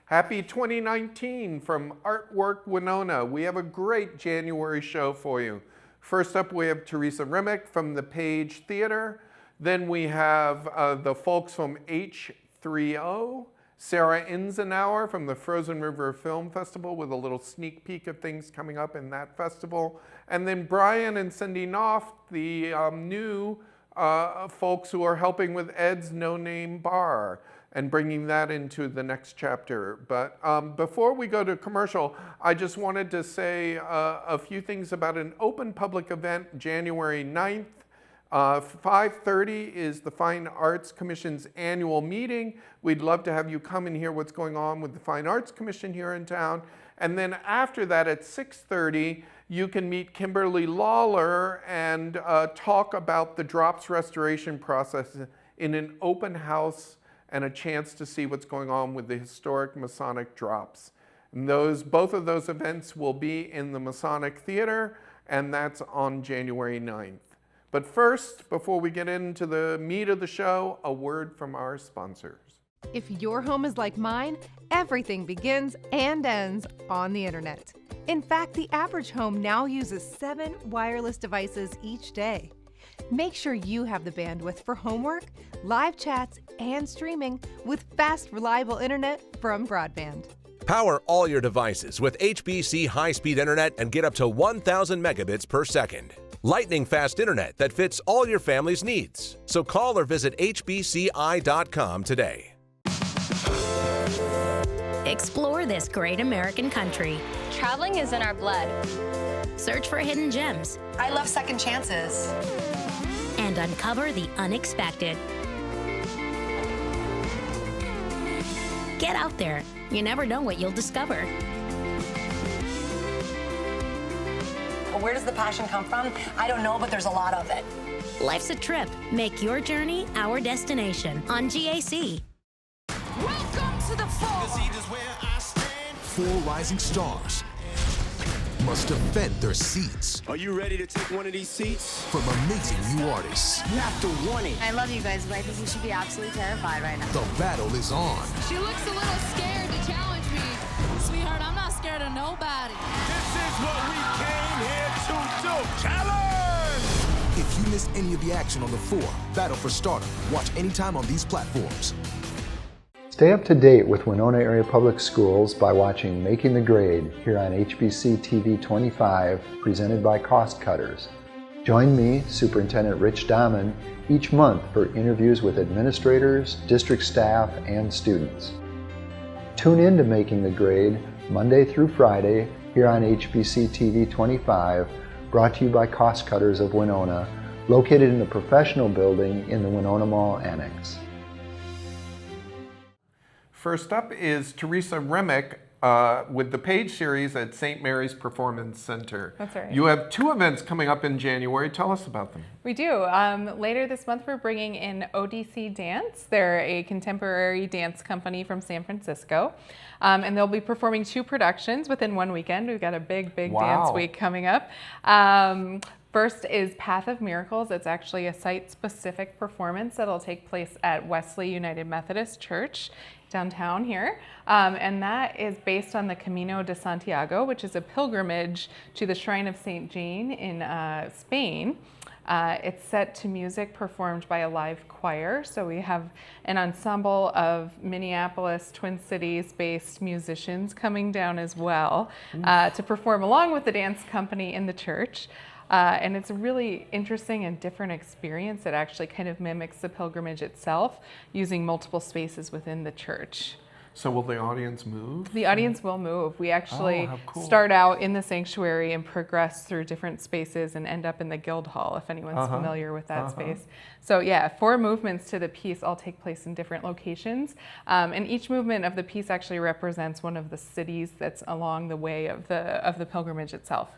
Happy 2019 from Artwork Winona. We have a great January show for you. First up, we have Teresa Remick from the Page Theater. Then we have the folks from H3O, Sarah Inzenauer from the Frozen River Film Festival with a little sneak peek of things coming up in that festival. And then Brian and Cindy Knopf, the new folks who are helping with Ed's No Name Bar and bringing that into the next chapter. But before we go to commercial, I just wanted to say a few things about an open public event, January 9th. 5:30 is the Fine Arts Commission's annual meeting. We'd love to have you come and hear what's going on with the Fine Arts Commission here in town. And then after that at 6:30, you can meet Kimberly Lawler and talk about the drops restoration process in an open house and a chance to see what's going on with the historic Masonic drops. And both of those events will be in the Masonic Theater, and that's on January 9th. But first, before we get into the meat of the show, a word from our sponsors. If your home is like mine, everything begins and ends on the internet. In fact, the average home now uses 7 wireless devices each day. Make sure you have the bandwidth for homework, live chats, and streaming with fast, reliable internet from broadband. Power all your devices with HBC high-speed internet and get up to 1,000 megabits per second. Lightning-fast internet that fits all your family's needs. So call or visit hbci.com today. Explore this great American country. Traveling is in our blood. Search for hidden gems. I love second chances. And uncover the unexpected. Get out there. You never know what you'll discover. Where does the passion come from? I don't know, but there's a lot of it. Life's a trip. Make your journey our destination on GAC. Welcome to the fall. 4 rising stars must defend their seats. Are you ready to take one of these seats? From amazing new artists. You have to want it. I love you guys, but I think you should be absolutely terrified right now. The battle is on. She looks a little scared to challenge me. Sweetheart, I'm not scared of nobody. This is what we came here to do. Challenge! If you missed any of the action on the 4, Battle for Stardom, watch anytime on these platforms. Stay up to date with Winona Area Public Schools by watching Making the Grade here on HBC TV 25, presented by Cost Cutters. Join me, Superintendent Rich Dahman, each month for interviews with administrators, district staff, and students. Tune in to Making the Grade Monday through Friday here on HBC TV 25, brought to you by Cost Cutters of Winona, located in the professional building in the Winona Mall Annex. First up is Teresa Remick with the Page series at St. Mary's Performance Center. That's right. You have 2 events coming up in January. Tell us about them. We do. Later this month, we're bringing in ODC Dance. They're a contemporary dance company from San Francisco. And they'll be performing 2 productions within one weekend. We've got a big dance week coming up. First is Path of Miracles. It's actually a site-specific performance that'll take place at Wesley United Methodist Church downtown here. And that is based on the Camino de Santiago, which is a pilgrimage to the Shrine of St. Jane in Spain. It's set to music performed by a live choir. So we have an ensemble of Minneapolis, Twin Cities-based musicians coming down as well to perform along with the dance company in the church. And it's a really interesting and different experience. It actually kind of mimics the pilgrimage itself, using multiple spaces within the church. So will the audience move? The audience will move. We actually start out in the sanctuary and progress through different spaces and end up in the Guildhall, if anyone's familiar with that space. So yeah, 4 movements to the piece all take place in different locations. And each movement of the piece actually represents one of the cities that's along the way of the pilgrimage itself.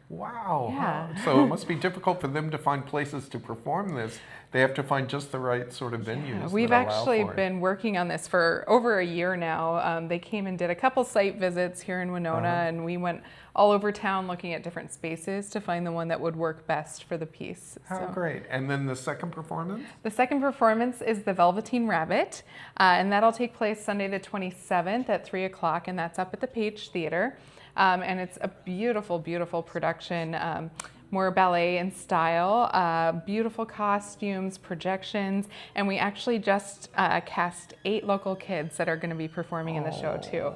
Wow. Yeah. So it must be difficult for them to find places to perform this. They have to find just the right sort of venues. We've that allow actually for it. been working on this for over a year now. They came and did a couple site visits here in Winona, and we went all over town looking at different spaces to find the one that would work best for the piece. How great. And then the second performance? The second performance is the Velveteen Rabbit, and that'll take place Sunday the 27th at 3 o'clock, and that's up at the Page Theater. And it's a beautiful, beautiful production, more ballet in style, beautiful costumes, projections, and we actually just cast 8 local kids that are going to be performing in the show too.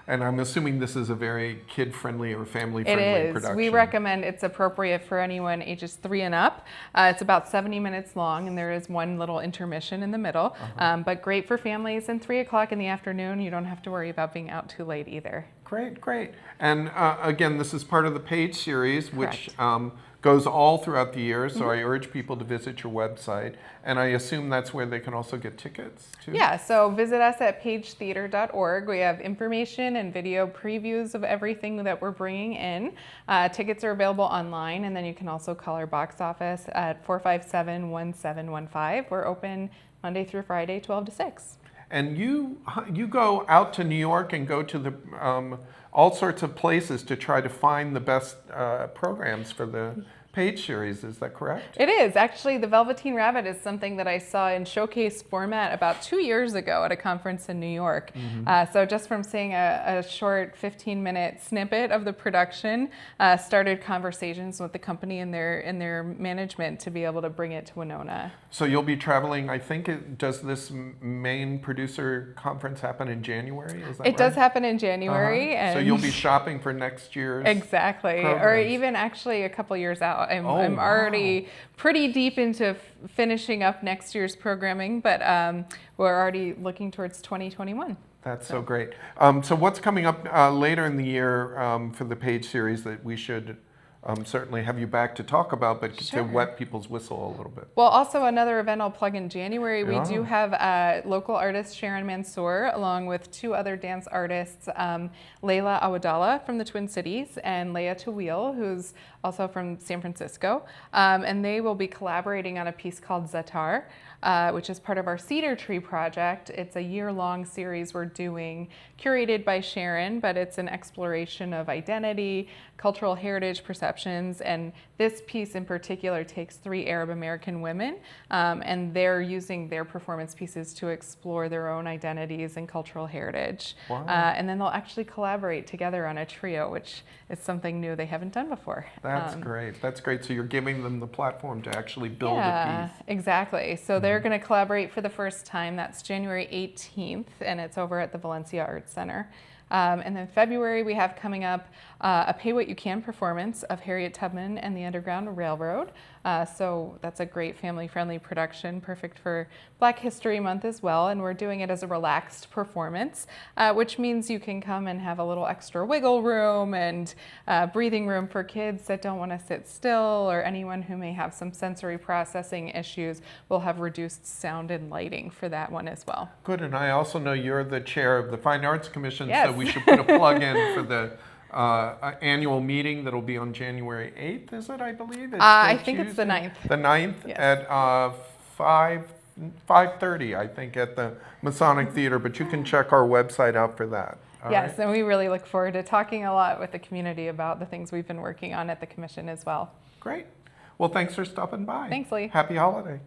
And I'm assuming this is a very kid-friendly or family-friendly production. We recommend it's appropriate for anyone ages 3 and up. It's about 70 minutes long, and there is one little intermission in the middle, but great for families. And 3 o'clock in the afternoon, you don't have to worry about being out too late either. Great, great. And again, this is part of the Page series, which goes all throughout the year, so I urge people to visit your website. And I assume that's where they can also get tickets, too? Yeah, so visit us at pagetheater.org. We have information and video previews of everything that we're bringing in. Tickets are available online, and then you can also call our box office at 457-1715. We're open Monday through Friday, 12 to 6. And you go out to New York and go to the all sorts of places to try to find the best programs for the Page series, is that correct? It is. Actually, the Velveteen Rabbit is something that I saw in showcase format about 2 years ago at a conference in New York. So just from seeing a short 15-minute snippet of the production, started conversations with the company and their management to be able to bring it to Winona. So you'll be traveling, I think, does this main producer conference happen in January? Is that right? It does happen in January. And so you'll be shopping for next year's Exactly. programs. Or even actually a couple years out. I'm already pretty deep into finishing up next year's programming, but we're already looking towards 2021. That's so great. So what's coming up later in the year for the Page series that we should certainly have you back to talk about, but to wet people's whistle a little bit? Well, also another event I'll plug in January. We do have local artist Sharon Mansour, along with 2 other dance artists, Layla Awadallah from the Twin Cities and Leah Tawil, who's also from San Francisco. And they will be collaborating on a piece called Zatar, which is part of our Cedar Tree project. It's a year-long series we're doing, curated by Sharon, but it's an exploration of identity, cultural heritage perceptions, and this piece in particular takes 3 Arab American women, and they're using their performance pieces to explore their own identities and cultural heritage. Wow. And then they'll actually collaborate together on a trio, which is something new they haven't done before. That's great. That's great. So you're giving them the platform to actually build a piece. Exactly. So they're going to collaborate for the first time. That's January 18th, and it's over at the Valencia Arts Center. And then February, we have coming up a Pay What You Can performance of Harriet Tubman and the Underground Railroad. So that's a great family-friendly production, perfect for Black History Month as well. And we're doing it as a relaxed performance, which means you can come and have a little extra wiggle room and breathing room for kids that don't want to sit still, or anyone who may have some sensory processing issues. We'll have reduced sound and lighting for that one as well. Good, and I also know you're the chair of the Fine Arts Commission, Yes. so we should put a plug in for the annual meeting that'll be on January 8th, is it, I believe? I think it's the 9th. The 9th Yes. at 5:30, I think, at the Masonic Theater, but you can check our website out for that. All Yes, right? and we really look forward to talking a lot with the community about the things we've been working on at the Commission as well. Great. Well, thanks for stopping by. Thanks, Lee. Happy holiday.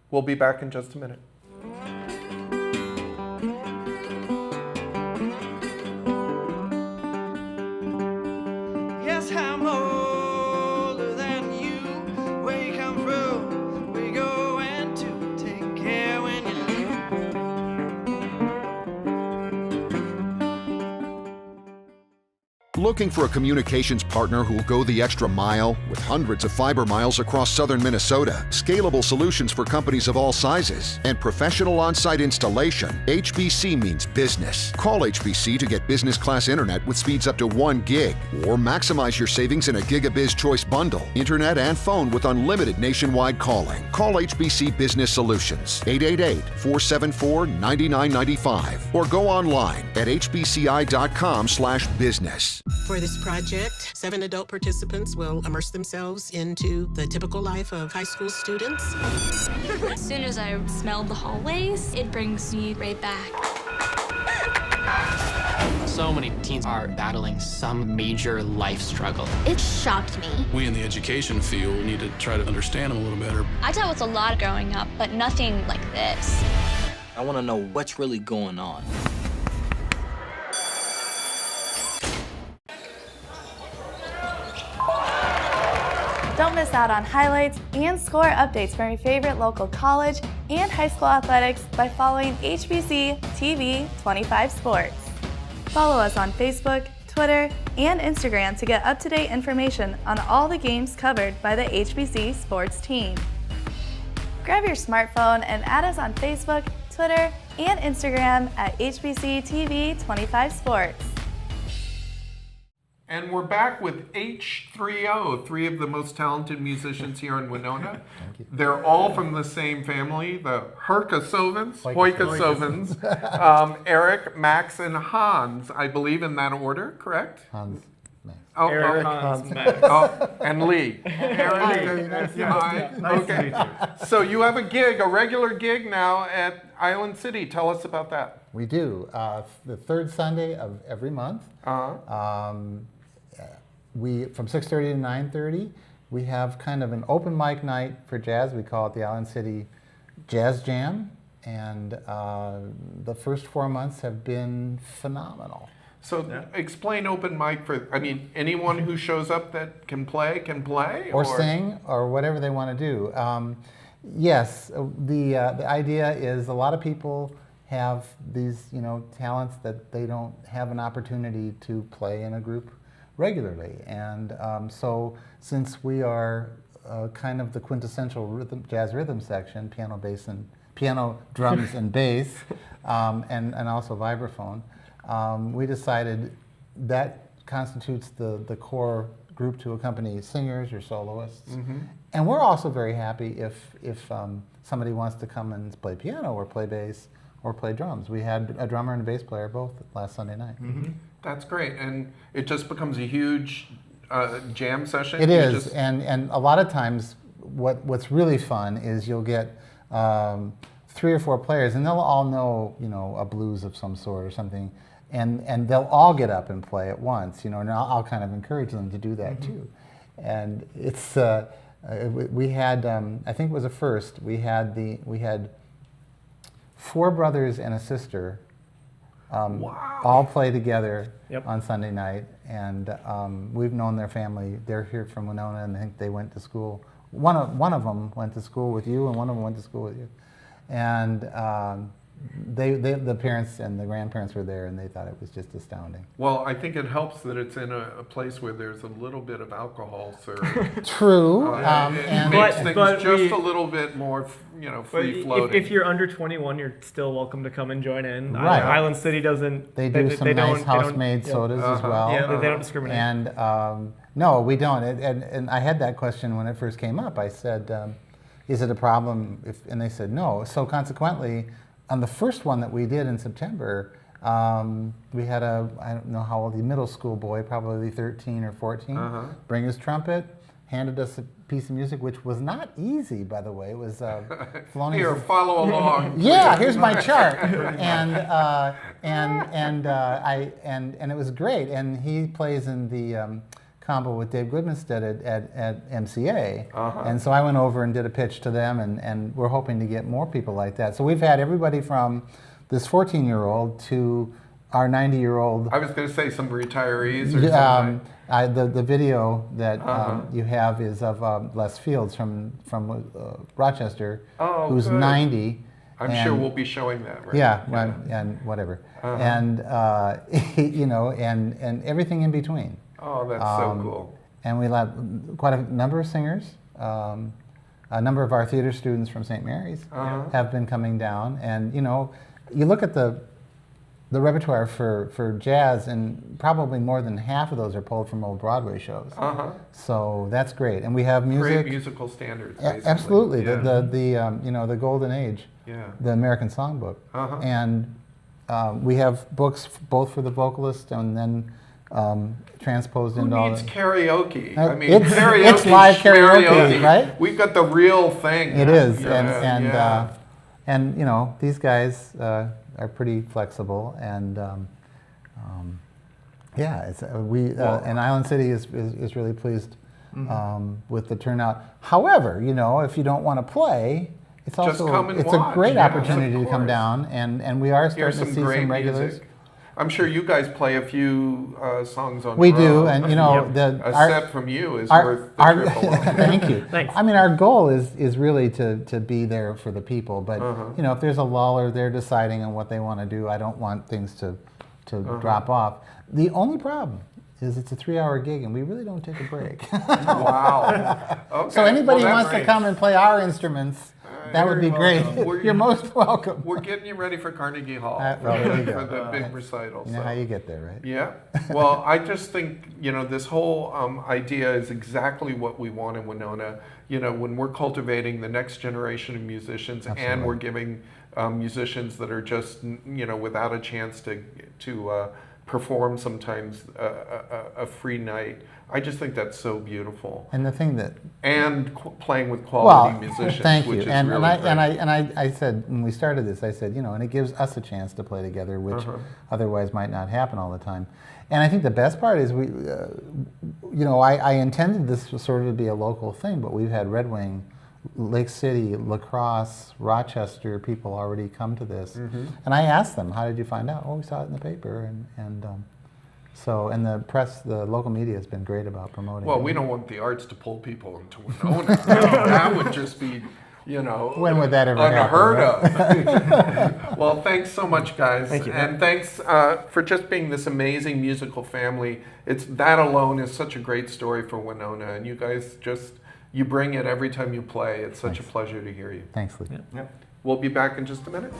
We'll be back in just a minute. Yes, I'm older than you. Where you come from, where you going to, take care when you leave. Looking for a communications partner who will go the extra mile? With hundreds of fiber miles across southern Minnesota, scalable solutions for companies of all sizes, and professional on-site installation, HBC means business. Call HBC to get business class internet with speeds up to 1 gig, or maximize your savings in a Gigabiz Choice bundle, internet and phone with unlimited nationwide calling. Call HBC Business Solutions, 888-474-9995, or go online at hbci.com/business. For this project, 7 adult participants will immerse themselves into the typical life of high school students. As soon as I smell the hallways, it brings me right back. So many teens are battling some major life struggle. It shocked me. We in the education field need to try to understand them a little better. I dealt with a lot growing up, but nothing like this. I want to know what's really going on. Don't miss out on highlights and score updates from your favorite local college and high school athletics by following HBC TV 25 Sports. Follow us on Facebook, Twitter, and Instagram to get up-to-date information on all the games covered by the HBC sports team. Grab your smartphone and add us on Facebook, Twitter, and Instagram at HBC TV 25 Sports. And we're back with H3O, 3 of the most talented musicians here in Winona. They're all from the same family, the Hoikasovens, Eric, Max, and Hans, I believe in that order, correct? Hans, Max. Oh, Eric, Hans, Max. Oh, and Lee. Eric, hi. Okay. So you have a gig, a regular gig now at Island City. Tell us about that. We do. The third Sunday of every month. We from 6:30 to 9:30. We have kind of an open mic night for jazz. We call it the Island City Jazz Jam, and the first 4 months have been phenomenal. So explain open mic for, I mean, anyone who shows up that can play? Or sing, or whatever they want to do. Yes, the idea is a lot of people have these, talents that they don't have an opportunity to play in a group regularly. And so since we are kind of the quintessential jazz rhythm section, piano, drums, and bass, and also vibraphone, we decided that constitutes the core group to accompany singers or soloists. Mm-hmm. And we're also very happy if somebody wants to come and play piano or play bass or play drums. We had a drummer and a bass player both last Sunday night. Mm-hmm. That's great, and it just becomes a huge jam session. It is, and a lot of times what's really fun is you'll get 3 or 4 players, and they'll all know a blues of some sort or something, and they'll all get up and play at once, and I'll kind of encourage them to do that too. And it's we had I think it was a first. We had 4 brothers and a sister. All play together on Sunday night, and we've known their family. They're here from Winona, and I think they went to school. One of them went to school with you, and one of them went to school with you. And the parents and the grandparents were there, and they thought it was just astounding. Well, I think it helps that it's in a place where there's a little bit of alcohol served. True. It makes things just a little bit more, free floating. If you're under 21, you're still welcome to come and join in. Right. Island City doesn't. They do some nice house-made sodas as well. Yeah, they don't discriminate. And no, we don't. And I had that question when it first came up. I said, "Is it a problem?" And they said no. So consequently, on the first one that we did in September, we had I don't know how old, a middle school boy, probably 13 or 14, bring his trumpet, handed us a piece of music, which was not easy, by the way. It was Thelonious. Here, follow along. Yeah, here's my chart, and it was great. And he plays in the combo with Dave Goodmanstead at MCA, and so I went over and did a pitch to them, and we're hoping to get more people like that. So we've had everybody from this 14-year-old to our 90-year-old. I was going to say some retirees or something. The video that you have is of Les Fields from Rochester, who's good. 90. I'm sure we'll be showing that, right? Yeah, and whatever, and and everything in between. Oh, that's so cool. And we had quite a number of singers. A number of our theater students from St. Mary's have been coming down. And, you look at the repertoire for jazz, and probably more than half of those are pulled from old Broadway shows. So that's great. And we have music. Great musical standards, basically. Absolutely. Yeah. The golden age, the American Songbook. And we have books both for the vocalist and then transposed Who into all needs the... karaoke? I mean, it's karaoke, live karaoke, right? We've got the real thing. It is, Yeah. and you know, these guys are pretty flexible, and yeah, it's and Island City is really pleased with the turnout. However, you know, if you don't want to play, it's also a great opportunity to come down, and we are starting to see some regulars. Music. I'm sure you guys play a few songs on. We do, and you know, a set from you is worth the trip along. Thank you. Thanks. I mean, our goal is really to be there for the people, but you know, if there's a lull or they're deciding on what they want to do, I don't want things to drop off. The only problem is it's a 3-hour gig, and we really don't take a break. Wow. Okay. So anybody who wants to come and play our instruments, that would be great. You're most welcome. We're getting you ready for Carnegie Hall there you go. for the big recital. You know how you get there, right? Yeah. Well, I just think, you know, this whole idea is exactly what we want in Winona. You know, when we're cultivating the next generation of musicians, and we're giving musicians that are just, you know, without a chance to perform sometimes a free night. I just think that's so beautiful. And the thing that playing with quality musicians. Thank you. Which is and really I said when we started this, I said, you know, and it gives us a chance to play together, which otherwise might not happen all the time. And I think the best part is we, you know, I intended this sort of to be a local thing, but we've had Red Wing, Lake City, La Crosse, Rochester people already come to this, and I asked them, "How did you find out?" "Oh, we saw it in the paper," and the press, the local media has been great about promoting. Well, we don't want the arts to pull people into Winona. That would just be, you know, when would that ever unheard happen, right? of. Well, thanks so much, guys, Thank you. And thanks for just being this amazing musical family. That alone is such a great story for Winona, and you guys you bring it every time you play. It's such a pleasure to hear you. Thanks, Lee. Yeah. We'll be back in just a minute.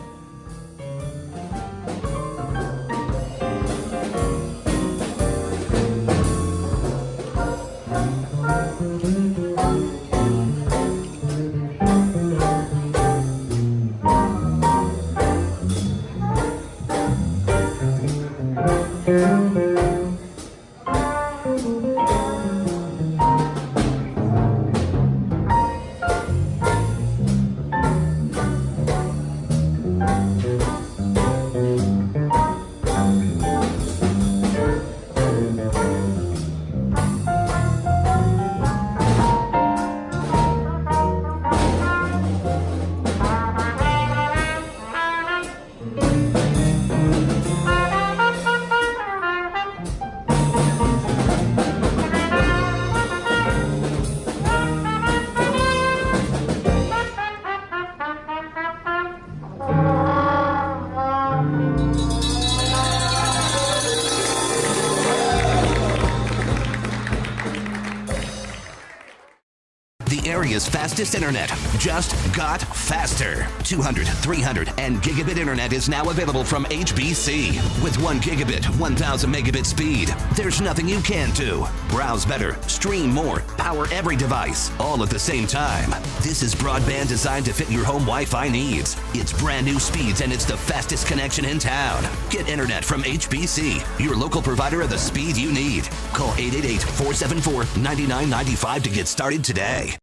Area's fastest internet just got faster. 200, 300, and gigabit internet is now available from HBC. With 1 gigabit, 1,000 megabit speed, there's nothing you can't do. Browse better, stream more, power every device, all at the same time. This is broadband designed to fit your home Wi-Fi needs. It's brand new speeds, and it's the fastest connection in town. Get internet from HBC, your local provider of the speed you need. Call 888-474-9995 to get started today.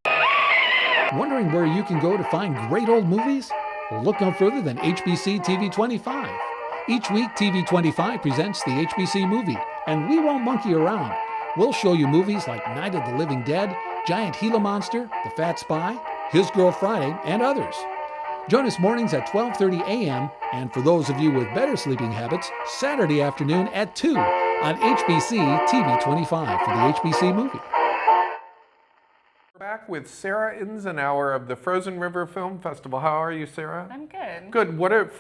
Wondering where you can go to find great old movies? Well, look no further than HBC TV 25. Each week, TV 25 presents the HBC movie, and we won't monkey around. We'll show you movies like Night of the Living Dead, Giant Gila Monster, The Fat Spy, His Girl Friday, and others. Join us mornings at 12:30 a.m., and for those of you with better sleeping habits, Saturday afternoon at 2 on HBC TV 25 for the HBC movie. Back with Sarah Inzenauer of the Frozen River Film Festival. How are you, Sarah? I'm good. Good.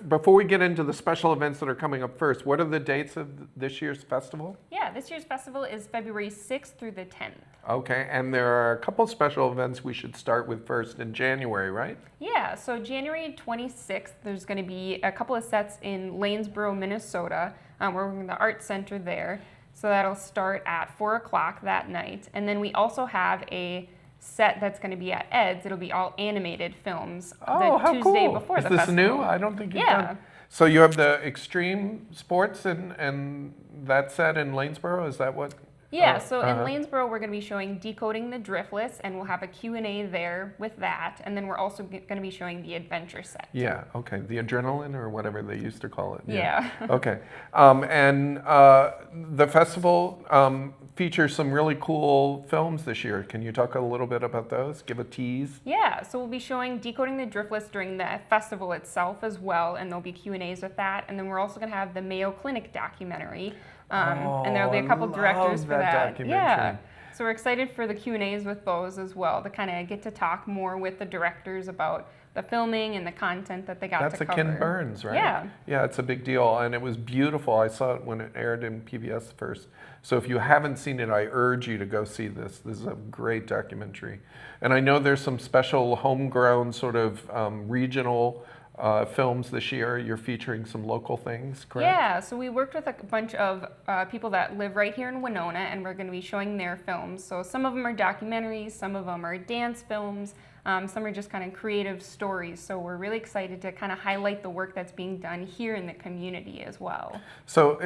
Before we get into the special events that are coming up first, what are the dates of this year's festival? Yeah, this year's festival is February 6th through the 10th. Okay, and there are a couple special events we should start with first in January, right? Yeah, so January 26th, there's going to be a couple of sets in Lanesboro, Minnesota. We're in the Art Center there. So that'll start at 4 o'clock that night. And then we also have a set that's going to be at Ed's, it'll be all animated films Oh, the how Tuesday cool. before Is the this festival. new? I don't think you've Yeah. done. So you have the extreme sports and that set in Lanesboro? Is that what? Yeah, so in Lanesboro, we're going to be showing Decoding the Driftless, and we'll have a Q&A there with that. And then we're also going to be showing the adventure set. Yeah, okay. The adrenaline or whatever they used to call it. Yeah. Okay. And the festival features some really cool films this year. Can you talk a little bit about those? Give a tease. Yeah, so we'll be showing Decoding the Driftless during the festival itself as well, and there'll be Q&As with that. And then we're also going to have the Mayo Clinic documentary. And there'll be a couple directors for that. Yeah. So we're excited for the Q&As with those as well, to kind of get to talk more with the directors about the filming and the content that they got That's to a cover. Ken Burns, right? Yeah. Yeah, it's a big deal, and it was beautiful. I saw it when it aired in PBS first. So if you haven't seen it, I urge you to go see this. This is a great documentary. And I know there's some special homegrown sort of regional films this year. You're featuring some local things, correct? Yeah, so we worked with a bunch of people that live right here in Winona, and we're going to be showing their films. So some of them are documentaries, some of them are dance films, some are just kind of creative stories. So we're really excited to kind of highlight the work that's being done here in the community as well. So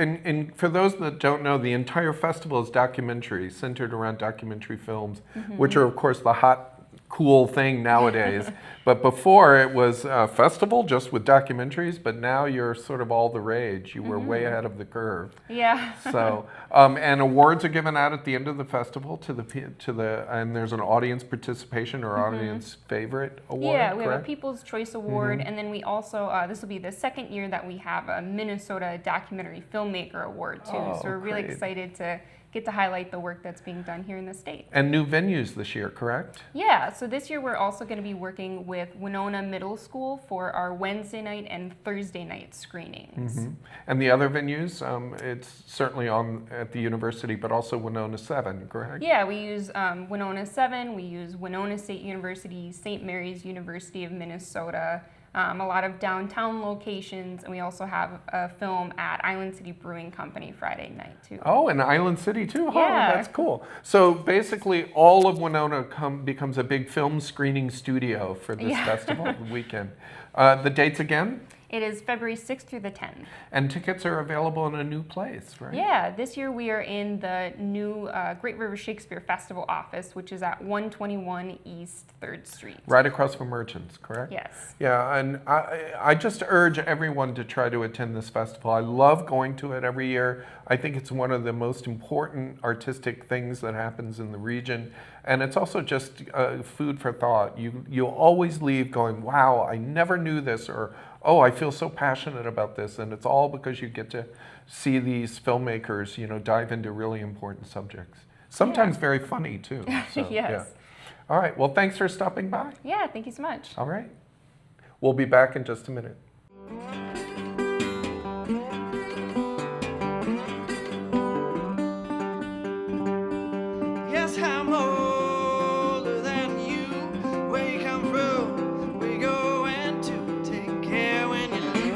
for those that don't know, the entire festival is documentary, centered around documentary films, which are, of course, the hot, cool thing nowadays. But before it was a festival just with documentaries, but now you're sort of all the rage. You were way ahead of the curve. Yeah. So, and awards are given out at the end of the festival and there's an audience participation or audience favorite award. Yeah, we have a correct? People's Choice Award, and then we also, this will be the second year that we have a Minnesota Documentary Filmmaker Award too. Oh, so we're really great. excited to get to highlight the work that's being done here in the state. And new venues this year, correct? Yeah, so this year we're also going to be working with Winona Middle School for our Wednesday night and Thursday night screenings. And the other venues, it's certainly at the university, but also Winona 7, correct? Yeah, we use Winona 7, we use Winona State University, St. Mary's University of Minnesota, a lot of downtown locations, and we also have a film at Island City Brewing Company Friday night too. Oh, in Island City too? Oh, Yeah. that's cool. So basically all of Winona becomes a big film screening studio for this festival weekend. The dates again? It is February 6th through the 10th. And tickets are available in a new place, right? Yeah, this year we are in the new Great River Shakespeare Festival office, which is at 121 East 3rd Street. Right across from Merchants, correct? Yes. Yeah, and I just urge everyone to try to attend this festival. I love going to it every year. I think it's one of the most important artistic things that happens in the region. And it's also just food for thought. You'll always leave going, wow, I never knew this, or oh, I feel so passionate about this. And it's all because you get to see these filmmakers, dive into really important subjects. Sometimes very funny too. So, Yes. Yeah. All right, well, thanks for stopping by. Yeah, thank you so much. All right. We'll be back in just a minute. Yes, I'm older than you. Where you come from, we going to take care when you leave.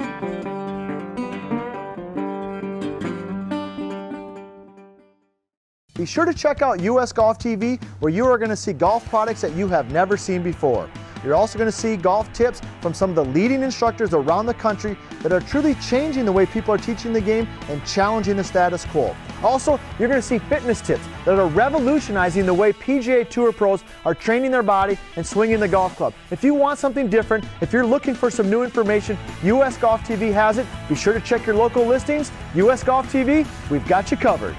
Be sure to check out US Golf TV, where you are going to see golf products that you have never seen before. You're also going to see golf tips from some of the leading instructors around the country that are truly changing the way people are teaching the game and challenging the status quo. Also, you're going to see fitness tips that are revolutionizing the way PGA Tour pros are training their body and swinging the golf club. If you want something different, if you're looking for some new information, US Golf TV has it. Be sure to check your local listings. US Golf TV, we've got you covered.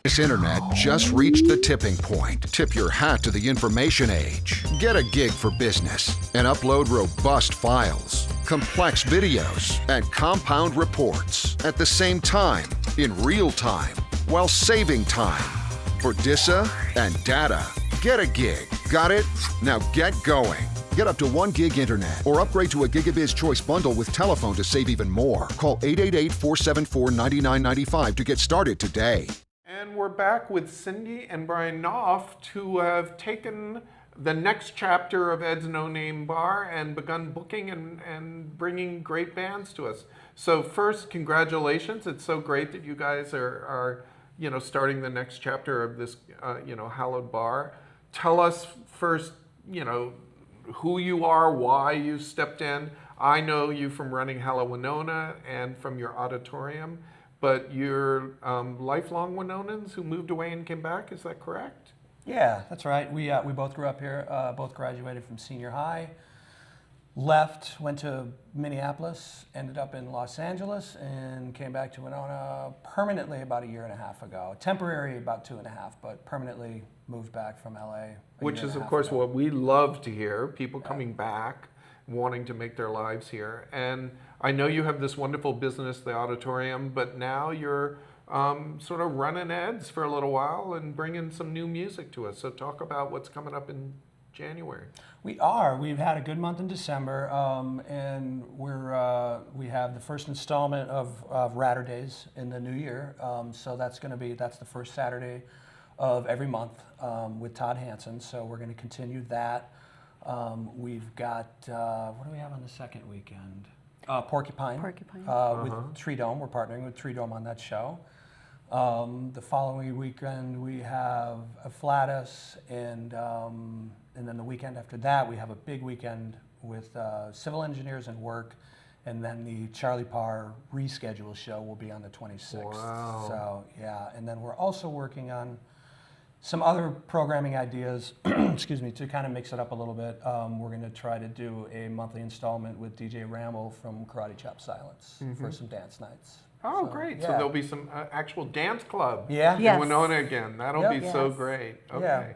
This internet just reached the tipping point. Tip your hat to the information age. Get a gig for business and upload robust files, complex videos, and compound reports at the same time, in real time, while saving time. For DISA and data, get a gig. Got it? Now get going. Get up to 1 gig internet or upgrade to a Gigabizz Choice bundle with telephone to save even more. Call 888-474-9995 to get started today. And we're back with Cindy and Brian Knopf, who have taken the next chapter of Ed's No Name Bar and begun booking and bringing great bands to us. So first, congratulations. It's so great that you guys are starting the next chapter of this, hallowed bar. tell us first, who you are, why you stepped in. I know you from running Hello Winona and from your auditorium, but you're lifelong Winonans who moved away and came back. Is that correct? Yeah, that's right. We both grew up here, both graduated from senior high, left, went to Minneapolis, ended up in Los Angeles, and came back to Winona permanently about 1.5 years ago. Temporary about 2.5, but permanently moved back from LA. Which is, of course, what we love to hear, people coming back, wanting to make their lives here. And I know you have this wonderful business, the auditorium, but now you're sort of running ads for a little while and bringing some new music to us. So talk about what's coming up in January. We are. We've had a good month in December, and we have the first installment of Ratter Days in the new year. So that's the first Saturday of every month with Todd Hansen. So we're going to continue that. We've got what do we have on the second weekend? Porcupine. With Tree Dome. We're partnering with Tree Dome on that show. The following weekend we have Afflatus, and then the weekend after that we have a big weekend with Civil Engineers and Work, and then the Charlie Parr reschedule show will be on the 26th. Wow. So yeah, and then we're also working on some other programming ideas, excuse me, to kind of mix it up a little bit. We're going to try to do a monthly installment with DJ Ramble from Karate Chop Silence for some dance nights. Oh, great. So there'll be some actual dance club in Winona again. That'll be so great. Okay.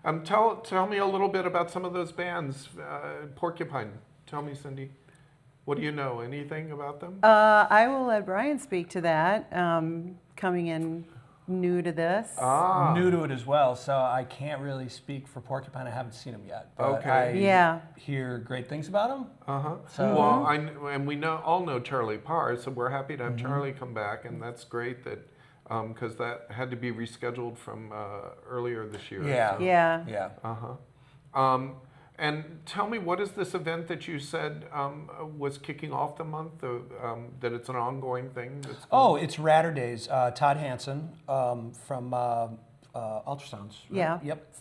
Yeah. Tell me a little bit about some of those bands. Porcupine. Tell me, Cindy. What do you know? Anything about them? I will let Brian speak to that. Coming in new to this. New to it as well, so I can't really speak for Porcupine. I haven't seen them yet. But I hear great things about them. So, well, and we all know Charlie Parr, so we're happy to have Charlie come back, and that's great that because that had to be rescheduled from earlier this year. And tell me, what is this event that you said was kicking off the month, that it's an ongoing thing? It's Ratter Days. Todd Hansen from Ultrasounds. Right? Yep.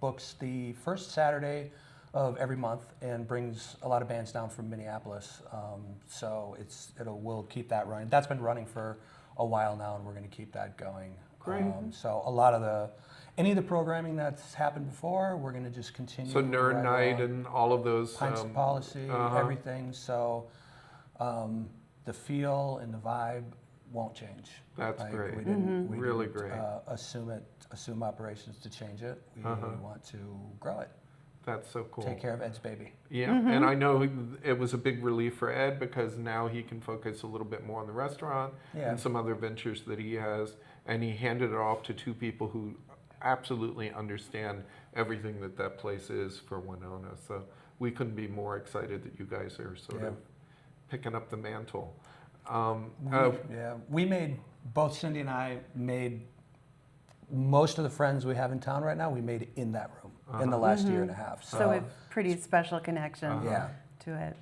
Books the first Saturday of every month and brings a lot of bands down from Minneapolis. So we'll keep that running. That's been running for a while now, and we're going to keep that going. Great. So a lot of any of the programming that's happened before, we're going to just continue. So Nerd Night and all of those. Pints of Policy, everything. So the feel and the vibe won't change. That's great. We didn't really great. Assume operations to change it. We want to grow it. That's so cool. Take care of Ed's baby. Yeah, and I know it was a big relief for Ed because now he can focus a little bit more on the restaurant and some other ventures that he has, and he handed it off to two people who absolutely understand everything that place is for Winona. So we couldn't be more excited that you guys are sort of picking up the mantle. We made, both Cindy and I made most of the friends we have in town right now, we made in that room in the last 1.5 years. So a pretty special connection to it.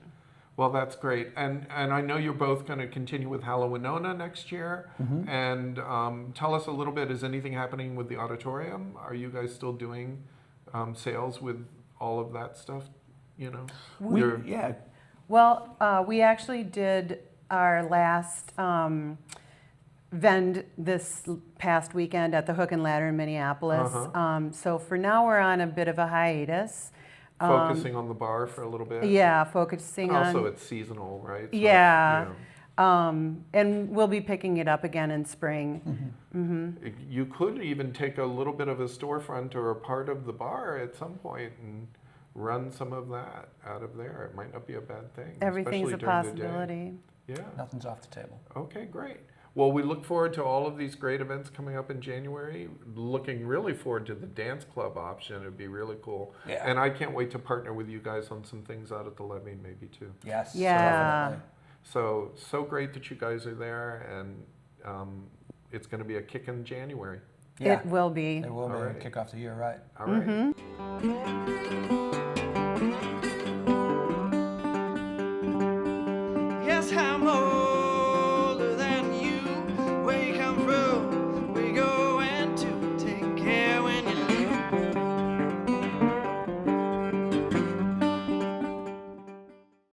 Well, that's great. And I know you're both going to continue with Hello Winona next year. And tell us a little bit, is anything happening with the auditorium? Are you guys still doing sales with all of that stuff? Well, we actually did our last vend this past weekend at the Hook and Ladder in Minneapolis. So for now, we're on a bit of a hiatus. Focusing on the bar for a little bit? Yeah, focusing on... Also, it's seasonal, right? So, and we'll be picking it up again in spring. You could even take a little bit of a storefront or a part of the bar at some point and run some of that out of there. It might not be a bad thing. Everything's a possibility. Yeah. Nothing's off the table. Okay, great. Well, we look forward to all of these great events coming up in January. Looking really forward to the dance club option. It'd be really cool. Yeah. And I can't wait to partner with you guys on some things out at the Levy maybe too. Yes. Yeah. Definitely. So great that you guys are there, and it's going to be a kick in January. It will be. It will be. Kick off the year, right? All right.